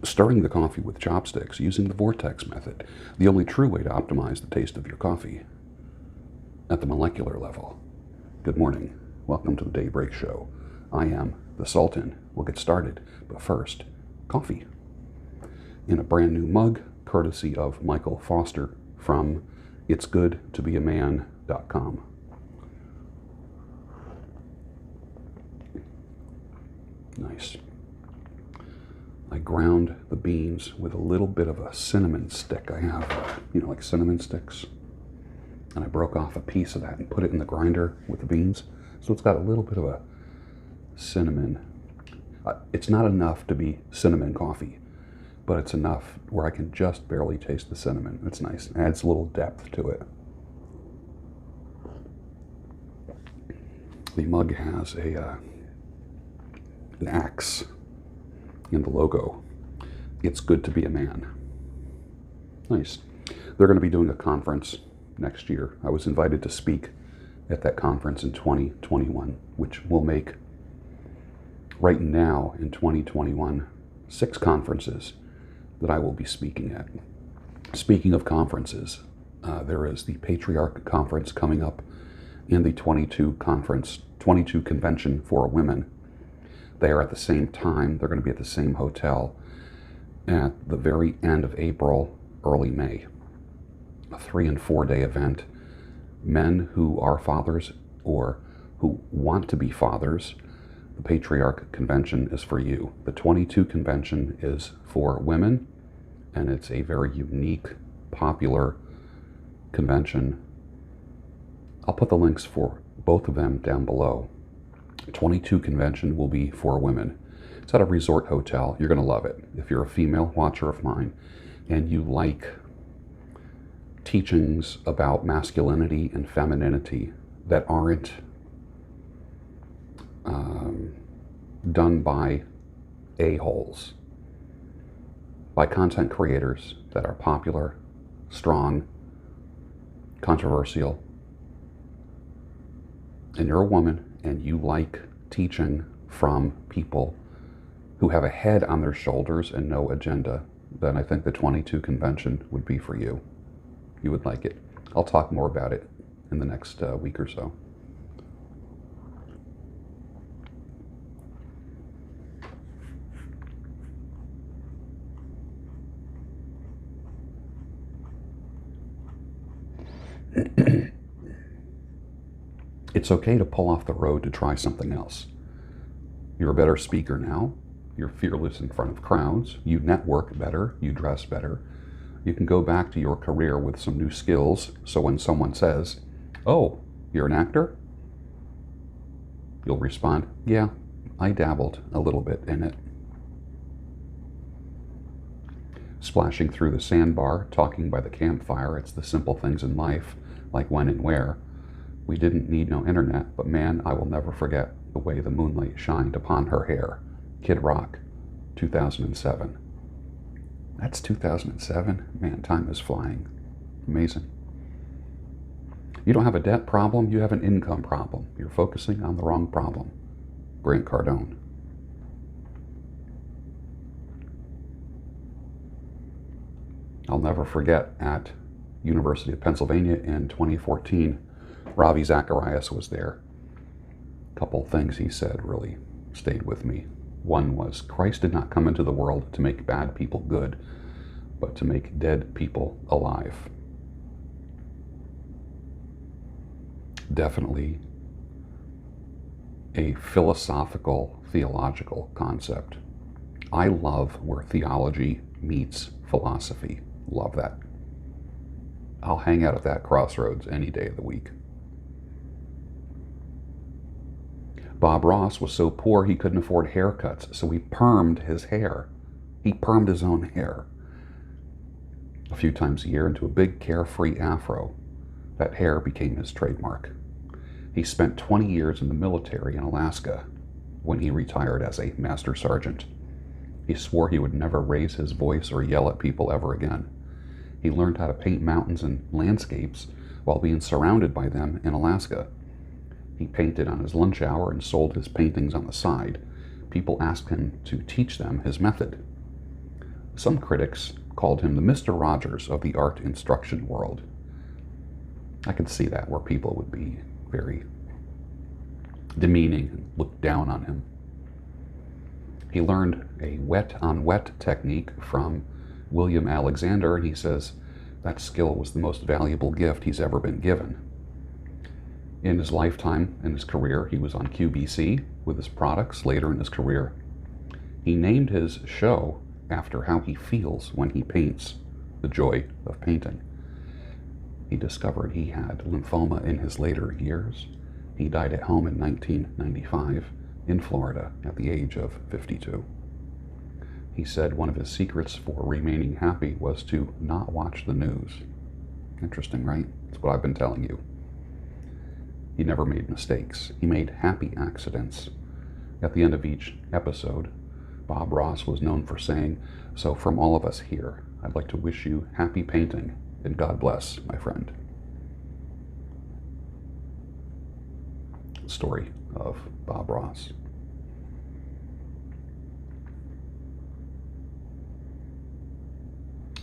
Stirring the coffee with chopsticks using the vortex method, the only true way to optimize the taste of your coffee at the molecular level. Good morning. Welcome to the Daybreak Show. I am the Sultan. We'll get started, but first, coffee. In a brand new mug, courtesy of Michael Foster from itsgoodtobeaman.com. Nice. I ground the beans with a little bit of a cinnamon stick. I have, like cinnamon sticks. And I broke off a piece of that and put it in the grinder with the beans. So it's got a little bit of a cinnamon. It's not enough to be cinnamon coffee, but it's enough where I can just barely taste the cinnamon. It's nice. It adds a little depth to it. The mug has an axe in the logo. It's good to be a man. Nice. They're going to be doing a conference next year. I was invited to speak at that conference in 2021, which will make right now in 2021 6 conferences that I will be speaking at. Speaking of conferences, there is the Patriarch Conference coming up and the 22 Convention for Women. They are at the same time. They're going to be at the same hotel at the very end of April, early May. A 3 and 4 day event. Men who are fathers or who want to be fathers, the Patriarch Convention is for you. The 22 Convention is for women, and it's a very unique, popular convention. I'll put the links for both of them down below. 22 Convention will be for women. It's at a resort hotel. You're going to love it. If you're a female watcher of mine and you like teachings about masculinity and femininity that aren't done by a-holes, by content creators that are popular, strong, controversial, and you're a woman and you like teaching from people who have a head on their shoulders and no agenda, then I think the 22 Convention would be for you. You would like it. I'll talk more about it in the next week or so. It's okay to pull off the road to try something else. You're a better speaker now. You're fearless in front of crowds. You network better. You dress better. You can go back to your career with some new skills. So when someone says, "Oh, you're an actor?" you'll respond, "Yeah, I dabbled a little bit in it." Splashing through the sandbar, talking by the campfire, it's the simple things in life, like when and where. We didn't need no internet, but man, I will never forget the way the moonlight shined upon her hair. Kid Rock, 2007. That's 2007? Man, time is flying. Amazing. You don't have a debt problem, you have an income problem. You're focusing on the wrong problem. Grant Cardone. I'll never forget at University of Pennsylvania in 2014, Ravi Zacharias was there. A couple things he said really stayed with me. One was, Christ did not come into the world to make bad people good, but to make dead people alive. Definitely a philosophical, theological concept. I love where theology meets philosophy. Love that. I'll hang out at that crossroads any day of the week. Bob Ross was so poor he couldn't afford haircuts, so he permed his hair. He permed his own hair a few times a year into a big carefree afro. That hair became his trademark. He spent 20 years in the military in Alaska when he retired as a master sergeant. He swore he would never raise his voice or yell at people ever again. He learned how to paint mountains and landscapes while being surrounded by them in Alaska. He painted on his lunch hour and sold his paintings on the side. People asked him to teach them his method. Some critics called him the Mr. Rogers of the art instruction world. I could see that, where people would be very demeaning and look down on him. He learned a wet-on-wet technique from William Alexander, and he says that skill was the most valuable gift he's ever been given. In his lifetime, in his career, he was on QVC with his products. Later in his career, he named his show after how he feels when he paints, the joy of painting. He discovered he had lymphoma in his later years. He died at home in 1995 in Florida at the age of 52. He said one of his secrets for remaining happy was to not watch the news. Interesting, right? That's what I've been telling you. He never made mistakes. He made happy accidents. At the end of each episode, Bob Ross was known for saying, "So from all of us here, I'd like to wish you happy painting, and God bless, my friend." Story of Bob Ross.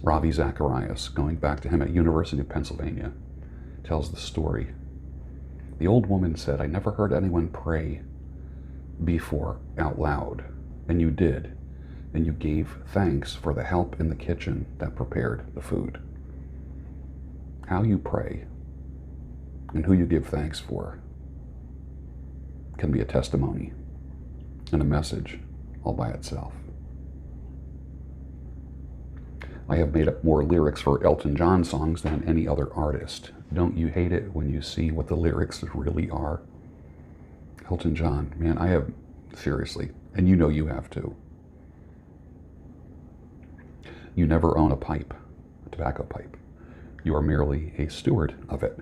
Ravi Zacharias, going back to him at University of Pennsylvania, tells the story. The old woman said, "I never heard anyone pray before out loud, and you did, and you gave thanks for the help in the kitchen that prepared the food." How you pray and who you give thanks for can be a testimony and a message all by itself. I have made up more lyrics for Elton John songs than any other artist. Don't you hate it when you see what the lyrics really are? Elton John, man, I have, seriously, and you know you have too. You never own a pipe, a tobacco pipe. You are merely a steward of it.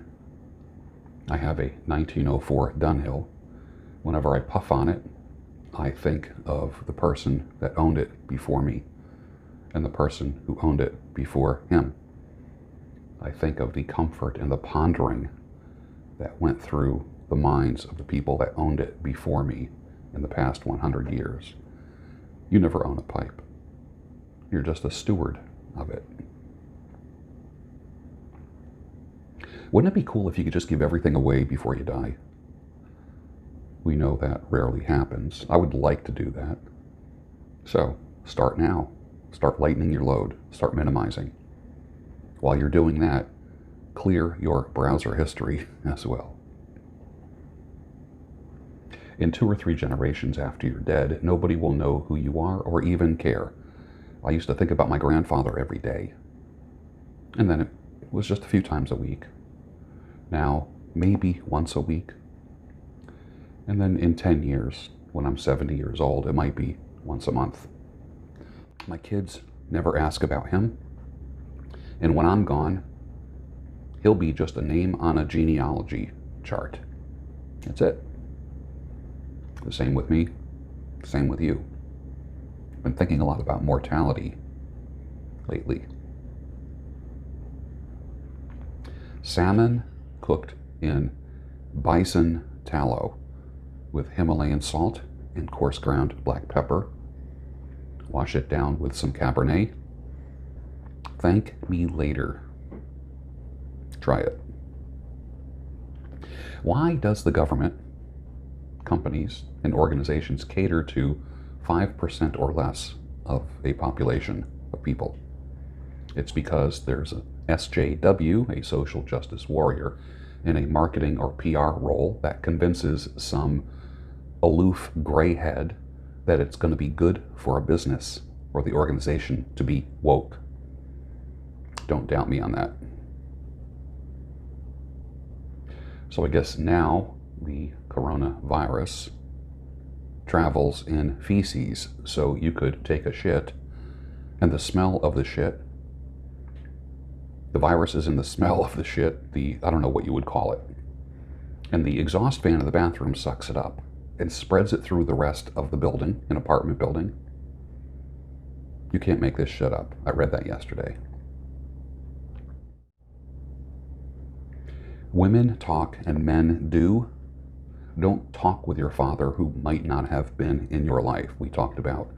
I have a 1904 Dunhill. Whenever I puff on it, I think of the person that owned it before me and the person who owned it before him. I think of the comfort and the pondering that went through the minds of the people that owned it before me in the past 100 years. You never own a pipe. You're just a steward of it. Wouldn't it be cool if you could just give everything away before you die? We know that rarely happens. I would like to do that. So, start now. Start lightening your load. Start minimizing. While you're doing that, clear your browser history as well. In 2 or 3 generations after you're dead, nobody will know who you are or even care. I used to think about my grandfather every day. And then it was just a few times a week. Now, maybe once a week. And then in 10 years, when I'm 70 years old, it might be once a month. My kids never ask about him. And when I'm gone, he'll be just a name on a genealogy chart. That's it. The same with me, same with you. I've been thinking a lot about mortality lately. Salmon cooked in bison tallow with Himalayan salt and coarse ground black pepper. Wash it down with some Cabernet. Thank me later. Try it. Why does the government, companies, and organizations cater to 5% or less of a population of people? It's because there's a SJW, a social justice warrior, in a marketing or PR role that convinces some aloof gray head that it's going to be good for a business or the organization to be woke. Don't doubt me on that. So I guess now the coronavirus travels in feces, so you could take a shit and the smell of the shit, the virus is in the smell of the shit, I don't know what you would call it, and the exhaust fan in the bathroom sucks it up and spreads it through the rest of the building, an apartment building. You can't make this shit up. I read that yesterday. Women talk and men do. Don't talk with your father who might not have been in your life. We talked about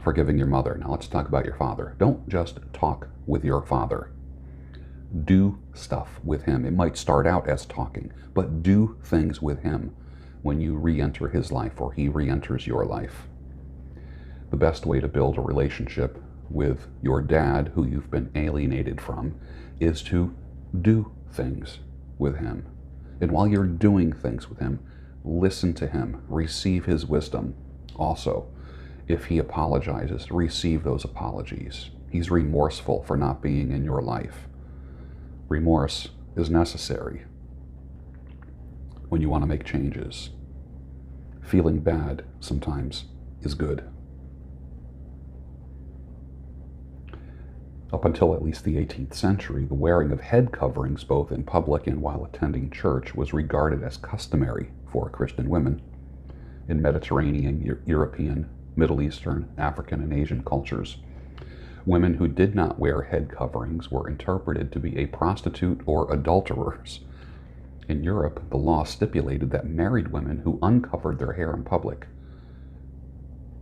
Forgiving your mother. Now let's talk about your father. Don't just talk with your father. Do stuff with him. It might start out as talking, but do things with him when you re-enter his life or he re-enters your life. The best way to build a relationship with your dad, who you've been alienated from, is to do things with him. And while you're doing things with him, listen to him, receive his wisdom. Also, if he apologizes, receive those apologies. He's remorseful for not being in your life. Remorse is necessary when you want to make changes. Feeling bad sometimes is good. Up until at least the 18th century, the wearing of head coverings, both in public and while attending church, was regarded as customary for Christian women. In Mediterranean, European, Middle Eastern, African, and Asian cultures, women who did not wear head coverings were interpreted to be a prostitute or adulterers. In Europe, the law stipulated that married women who uncovered their hair in public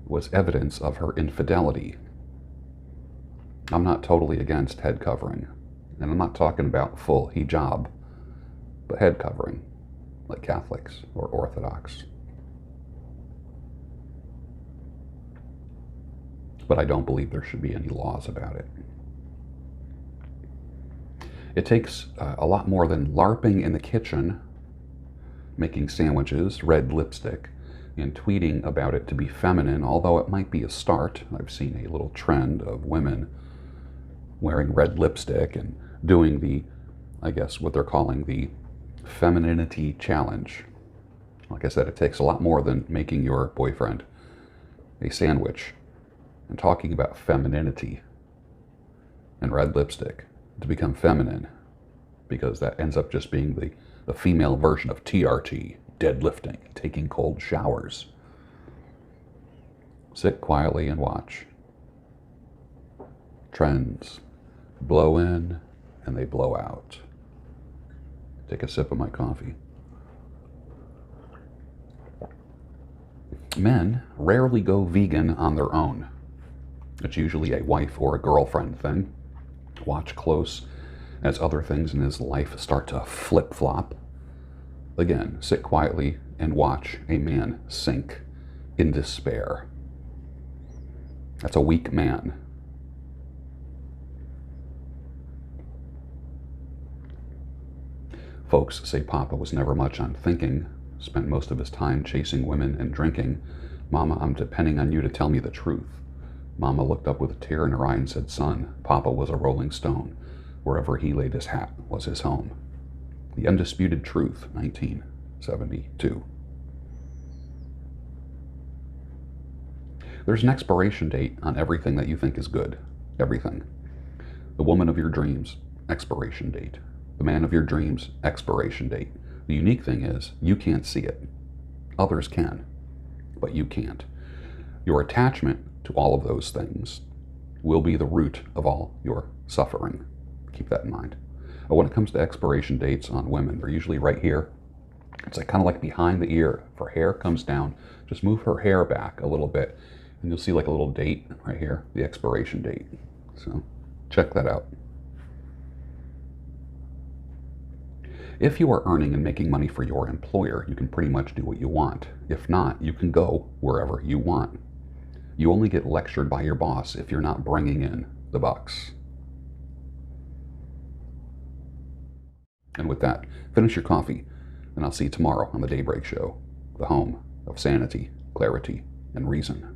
was evidence of her infidelity. I'm not totally against head covering, and I'm not talking about full hijab, but head covering, like Catholics or Orthodox. But I don't believe there should be any laws about it. It takes a lot more than LARPing in the kitchen, making sandwiches, red lipstick, and tweeting about it to be feminine, although it might be a start. I've seen a little trend of women wearing red lipstick and doing the, I guess, what they're calling the Femininity challenge. Like I said, it takes a lot more than making your boyfriend a sandwich and talking about femininity and red lipstick to become feminine, because that ends up just being the female version of TRT, deadlifting, taking cold showers. Sit quietly and watch. Trends blow in and they blow out. Take a sip of my coffee. Men rarely go vegan on their own. It's usually a wife or a girlfriend thing. Watch close as other things in his life start to flip-flop. Again, sit quietly and watch a man sink in despair. That's a weak man. Folks say Papa was never much on thinking, spent most of his time chasing women and drinking. Mama, I'm depending on you to tell me the truth. Mama looked up with a tear in her eye and said, son, Papa was a rolling stone. Wherever he laid his hat was his home. The Undisputed Truth, 1972. There's an expiration date on everything that you think is good. Everything. The woman of your dreams, expiration date. The man of your dreams, expiration date. The unique thing is, you can't see it. Others can, but you can't. Your attachment to all of those things will be the root of all your suffering. Keep that in mind. But when it comes to expiration dates on women, they're usually right here. It's like kind of like behind the ear. If her hair comes down, just move her hair back a little bit, and you'll see like a little date right here, the expiration date. So check that out. If you are earning and making money for your employer, you can pretty much do what you want. If not, you can go wherever you want. You only get lectured by your boss if you're not bringing in the bucks. And with that, finish your coffee, and I'll see you tomorrow on the Daybreak Show, the home of sanity, clarity, and reason.